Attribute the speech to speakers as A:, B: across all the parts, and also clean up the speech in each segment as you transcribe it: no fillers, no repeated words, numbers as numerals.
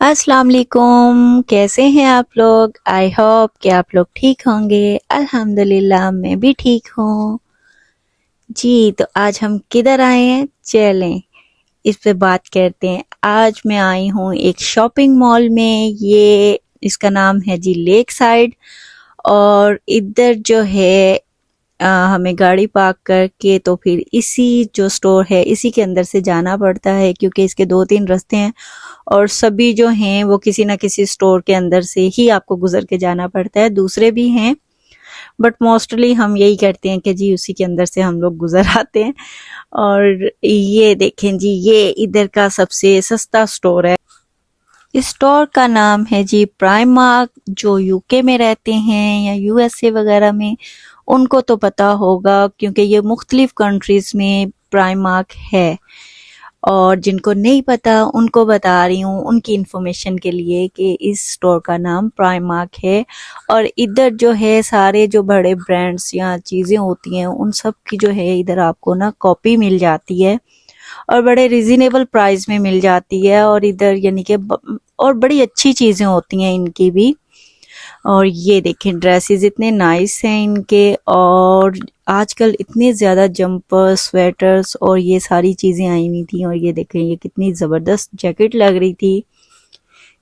A: अस्सलाम वालेकुम। कैसे हैं आप लोग? आई होप कि आप लोग ठीक होंगे। अल्हम्दुलिल्लाह मैं भी ठीक हूँ जी। तो आज हम किधर आए हैं, चलें इस पे बात करते हैं। आज मैं आई हूँ एक शॉपिंग मॉल में। ये इसका नाम है जी लेक साइड। और इधर जो है हमें गाड़ी पार्क करके तो फिर इसी जो स्टोर है इसी के अंदर से जाना पड़ता है, क्योंकि इसके 2-3 रास्ते हैं और सभी जो हैं वो किसी ना किसी स्टोर के अंदर से ही आपको गुजर के जाना पड़ता है। दूसरे भी हैं बट मोस्टली हम यही करते हैं कि जी उसी के अंदर से हम लोग गुजर आते हैं। और ये देखें जी, ये इधर का सबसे सस्ता स्टोर है। इस स्टोर का नाम है जी प्राइमार्क। जो यूके में रहते हैं या यूएसए वगैरह में उनको तो पता होगा, क्योंकि ये मुख्तलिफ कंट्रीज में प्राइमार्क है। और जिनको नहीं पता उनको बता रही हूँ उनकी इंफॉर्मेशन के लिए कि इस स्टोर का नाम प्राइमार्क है। और इधर जो है सारे जो बड़े ब्रांड्स या चीज़ें होती हैं उन सब की जो है इधर आपको ना कॉपी मिल जाती है और बड़े रिजनेबल प्राइस में मिल जाती है। और इधर यानी कि और बड़ी अच्छी चीज़ें होती हैं इनकी भी। और ये देखें ड्रेसेस इतने नाइस हैं इनके। और आजकल इतने ज़्यादा जंपर्स, स्वेटर्स और ये सारी चीज़ें आई हुई थी। और ये देखें ये कितनी ज़बरदस्त जैकेट लग रही थी।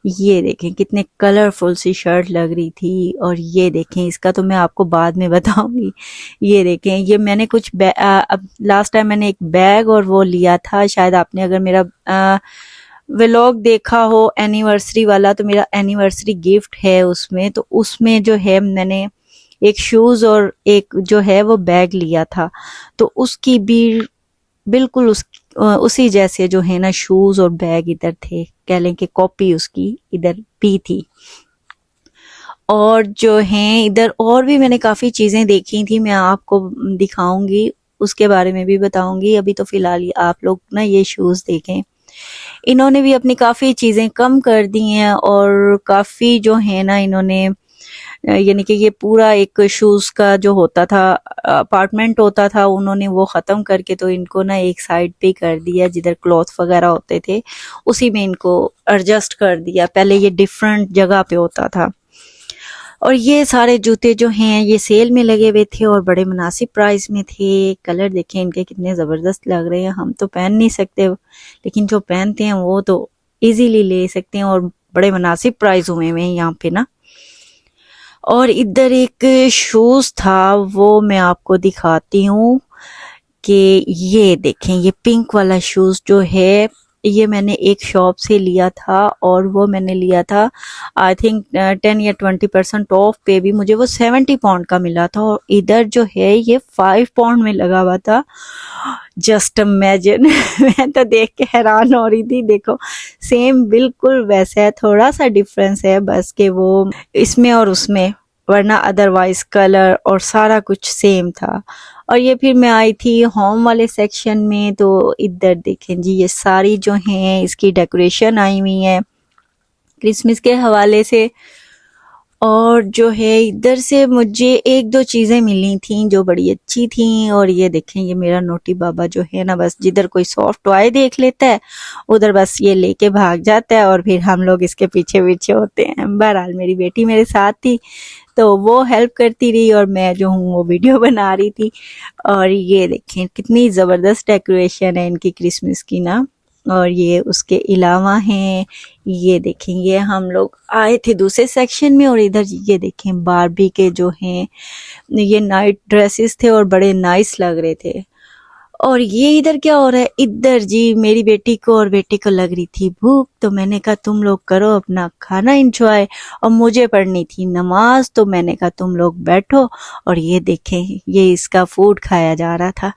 A: ये देखें कितने कलरफुल सी शर्ट लग रही थी। और ये देखें इसका तो मैं आपको बाद में बताऊंगी। ये देखें ये मैंने कुछ अब लास्ट टाइम मैंने एक बैग और वो लिया था। शायद आपने अगर मेरा व्लॉग देखा हो एनिवर्सरी वाला, तो मेरा एनिवर्सरी गिफ्ट है उसमें। तो उसमें जो है मैंने एक शूज और एक जो है वो बैग लिया था। तो उसकी भी बिल्कुल उसी जैसे जो है ना शूज और बैग इधर थे, कह लें कि कॉपी उसकी इधर भी थी। और जो है इधर और भी मैंने काफ़ी चीज़ें देखी थी, मैं आपको दिखाऊंगी, उसके बारे में भी बताऊंगी। अभी तो फ़िलहाल आप लोग ना ये शूज़ देखें। इन्होंने भी अपनी काफ़ी चीज़ें कम कर दी हैं और काफ़ी जो है ना इन्होंने यानी कि ये पूरा एक शूज़ का जो होता था अपार्टमेंट होता था, उन्होंने वो ख़त्म करके तो इनको ना एक साइड पे कर दिया जिधर क्लॉथ वगैरह होते थे, उसी में इनको एडजस्ट कर दिया। पहले ये डिफरेंट जगह पे होता था। और ये सारे जूते जो हैं ये सेल में लगे हुए थे और बड़े मुनासिब प्राइस में थे। कलर देखें इनके कितने ज़बरदस्त लग रहे हैं। हम तो पहन नहीं सकते, लेकिन जो पहनते हैं वो तो इजीली ले सकते हैं और बड़े मुनासिब प्राइस हुए हैं यहाँ पे ना। और इधर एक शूज़ था वो मैं आपको दिखाती हूँ कि ये देखें ये पिंक वाला शूज़ जो है ये मैंने एक शॉप से लिया था और वो मैंने लिया था आई थिंक 10 या 20% ऑफ पे भी मुझे वो 70 पाउंड का मिला था। और इधर जो है ये 5 पाउंड में लगा हुआ था। जस्ट इमेजिन मैं तो देख के हैरान हो रही थी। देखो सेम बिल्कुल वैसा है, थोड़ा सा डिफरेंस है बस के वो इसमें और उसमें, वरना अदरवाइज कलर और सारा कुछ सेम था। और ये फिर मैं आई थी होम वाले सेक्शन में, तो इधर देखें जी ये सारी जो हैं इसकी डेकोरेशन आई हुई है क्रिसमस के हवाले से। और जो है इधर से मुझे 1-2 चीज़ें मिली थी जो बड़ी अच्छी थी। और ये देखें ये मेरा नोटी बाबा जो है ना बस जिधर कोई सॉफ्ट टॉय देख लेता है उधर बस ये लेके भाग जाता है और फिर हम लोग इसके पीछे पीछे होते हैं। बहरहाल मेरी बेटी मेरे साथ थी तो वो हेल्प करती रही और मैं जो हूँ वो वीडियो बना रही थी। और ये देखें कितनी ज़बरदस्त डेकोरेशन है इनकी क्रिसमस की ना। और ये उसके अलावा हैं, ये देखेंगे हम लोग आए थे दूसरे सेक्शन में और इधर ये देखें बारबी के जो हैं ये नाइट ड्रेसेस थे और बड़े नाइस लग रहे थे। और ये इधर क्या हो रहा है, इधर जी मेरी बेटी को और बेटे को लग रही थी भूख, तो मैंने कहा तुम लोग करो अपना खाना एंजॉय और मुझे पढ़नी थी नमाज, तो मैंने कहा तुम लोग बैठो। और ये देखें ये इसका फूड खाया जा रहा था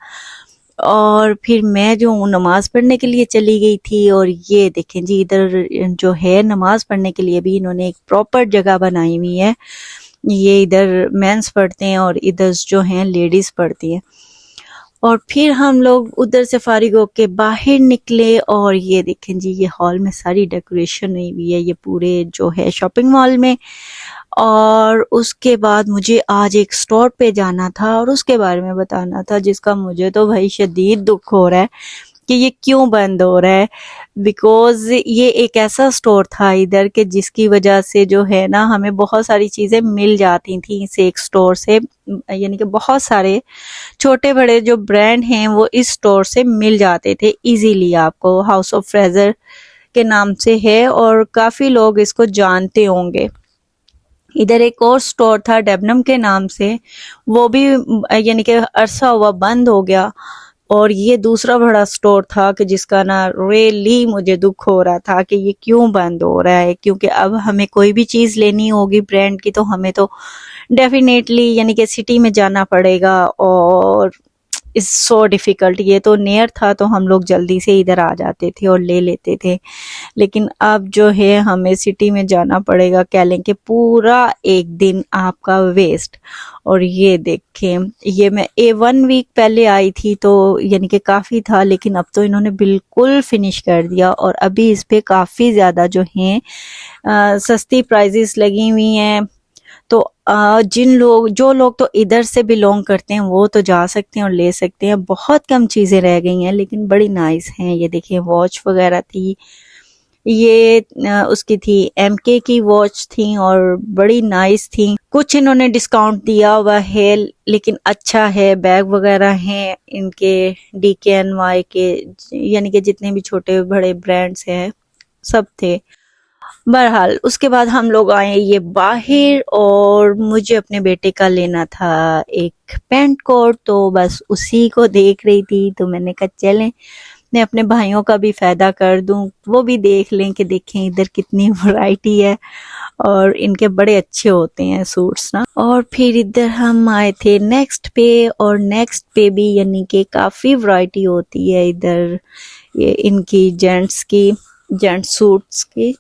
A: और फिर मैं जो हूँ नमाज पढ़ने के लिए चली गई थी। और ये देखें जी इधर जो है नमाज पढ़ने के लिए भी इन्होंने एक प्रॉपर जगह बनाई हुई है। ये इधर मेंस पढ़ते हैं और इधर जो हैं लेडीज़ पढ़ती हैं। और फिर हम लोग उधर से फारिग होके बाहर निकले और ये देखें जी ये हॉल में सारी डेकोरेशन हुई हुई है ये पूरे जो है शॉपिंग मॉल में। और उसके बाद मुझे आज एक स्टोर पे जाना था और उसके बारे में बताना था जिसका मुझे तो भाई शदीद दुख हो रहा है कि ये क्यों बंद हो रहा है, बिकॉज ये एक ऐसा स्टोर था इधर के जिसकी वजह से जो है ना हमें बहुत सारी चीज़ें मिल जाती थी इस एक स्टोर से, यानी कि बहुत सारे छोटे बड़े जो ब्रांड हैं वो इस स्टोर से मिल जाते थे इजीली। आपको हाउस ऑफ फ्रेजर के नाम से है और काफ़ी लोग इसको जानते होंगे। इधर एक और स्टोर था डेबनम के नाम से, वो भी यानी कि अरसा हुआ बंद हो गया। और ये दूसरा बड़ा स्टोर था कि जिसका ना रियली मुझे दुख हो रहा था कि ये क्यों बंद हो रहा है, क्योंकि अब हमें कोई भी चीज़ लेनी होगी ब्रांड की तो हमें तो डेफिनेटली यानी कि सिटी में जाना पड़ेगा और इज सो डिफ़िकल्ट। ये तो नियर था तो हम लोग जल्दी से इधर आ जाते थे और ले लेते थे, लेकिन अब जो है हमें सिटी में जाना पड़ेगा, कह लें कि पूरा एक दिन आपका वेस्ट। और ये देखें, ये मैं 1 वीक पहले आई थी तो यानी कि काफ़ी था, लेकिन अब तो इन्होंने बिल्कुल फिनिश कर दिया और अभी इस पे काफ़ी ज़्यादा जो हैं सस्ती प्राइजेस लगी हुई हैं। तो जो लोग तो इधर से बिलोंग करते हैं वो तो जा सकते हैं और ले सकते हैं। बहुत कम चीज़ें रह गई हैं लेकिन बड़ी नाइस हैं। ये देखिए वॉच वगैरह थी, ये उसकी थी एमके की वॉच थी और बड़ी नाइस थी। कुछ इन्होंने डिस्काउंट दिया हुआ है लेकिन अच्छा है। बैग वगैरह हैं इनके DKNY के, यानी कि जितने भी छोटे बड़े ब्रांड्स हैं सब थे। बहरहाल उसके बाद हम लोग आए ये बाहर और मुझे अपने बेटे का लेना था एक पैंट कोट, तो बस उसी को देख रही थी तो मैंने कहा चलें मैं अपने भाइयों का भी फ़ायदा कर दूं, वो भी देख लें कि देखें इधर कितनी वैरायटी है और इनके बड़े अच्छे होते हैं सूट्स ना। और फिर इधर हम आए थे नेक्स्ट पे, और नेक्स्ट पे भी यानी कि काफ़ी वैरायटी होती है इधर ये इनकी जेंट्स सूट्स की।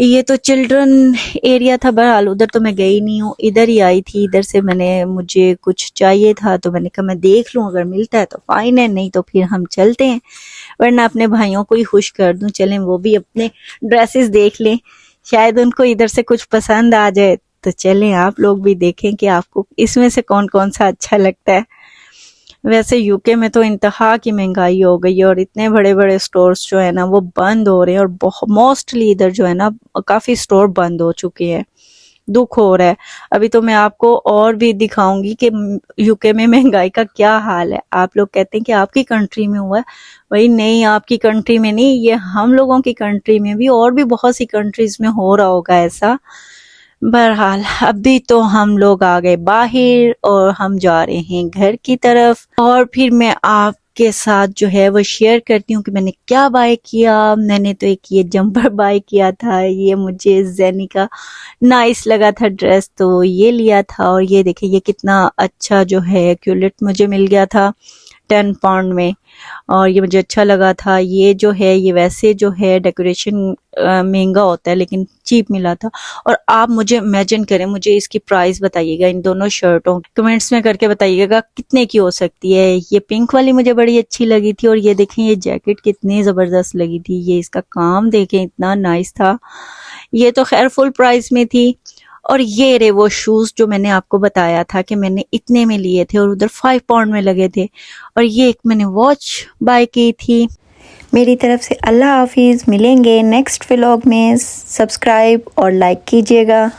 A: ये तो चिल्ड्रन एरिया था, बहरहाल उधर तो मैं गई नहीं हूँ, इधर ही आई थी। इधर से मुझे कुछ चाहिए था तो मैंने कहा मैं देख लूँ, अगर मिलता है तो फाइन है, नहीं तो फिर हम चलते हैं, वरना अपने भाइयों को ही खुश कर दूं। चलें वो भी अपने ड्रेसेस देख लें, शायद उनको इधर से कुछ पसंद आ जाए। तो चलें आप लोग भी देखें कि आपको इसमें से कौन कौन सा अच्छा लगता है। वैसे यूके में तो इंतहा की महंगाई हो गई है और इतने बड़े बड़े स्टोर्स जो है ना वो बंद हो रहे हैं और मोस्टली इधर जो है ना काफ़ी स्टोर बंद हो चुके हैं। दुख हो रहा है। अभी तो मैं आपको और भी दिखाऊंगी कि यूके में महंगाई का क्या हाल है। आप लोग कहते हैं कि आपकी कंट्री में हुआ है, वही नहीं, आपकी कंट्री में नहीं, ये हम लोगों की कंट्री में भी और भी बहुत सी कंट्रीज में हो रहा होगा ऐसा। बहरहाल अभी तो हम लोग आ गए बाहर और हम जा रहे हैं घर की तरफ, और फिर मैं आपके साथ जो है वो शेयर करती हूँ कि मैंने क्या बाय किया। मैंने तो एक ये जंपर बाय किया था, ये मुझे जेनी का नाइस लगा था ड्रेस तो ये लिया था। और ये देखिए ये कितना अच्छा जो है क्यूलेट मुझे मिल गया था 10 पाउंड में और ये मुझे अच्छा लगा था। ये जो है ये वैसे जो है डेकोरेशन महंगा होता है लेकिन चीप मिला था। और आप मुझे इमेजिन करें, मुझे इसकी प्राइस बताइएगा इन दोनों शर्टों कमेंट्स में करके बताइएगा कितने की हो सकती है। ये पिंक वाली मुझे बड़ी अच्छी लगी थी और ये देखें ये जैकेट कितनी ज़बरदस्त लगी थी। ये इसका काम देखें इतना नाइस था। ये तो खैर फुल प्राइस में थी। और ये रहे वो शूज़ जो मैंने आपको बताया था कि मैंने इतने में लिए थे और उधर 5 पाउंड में लगे थे। और ये एक मैंने वॉच बाय की थी। मेरी तरफ से अल्लाह हाफिज़, मिलेंगे नेक्स्ट व्लॉग में। सब्सक्राइब और लाइक कीजिएगा।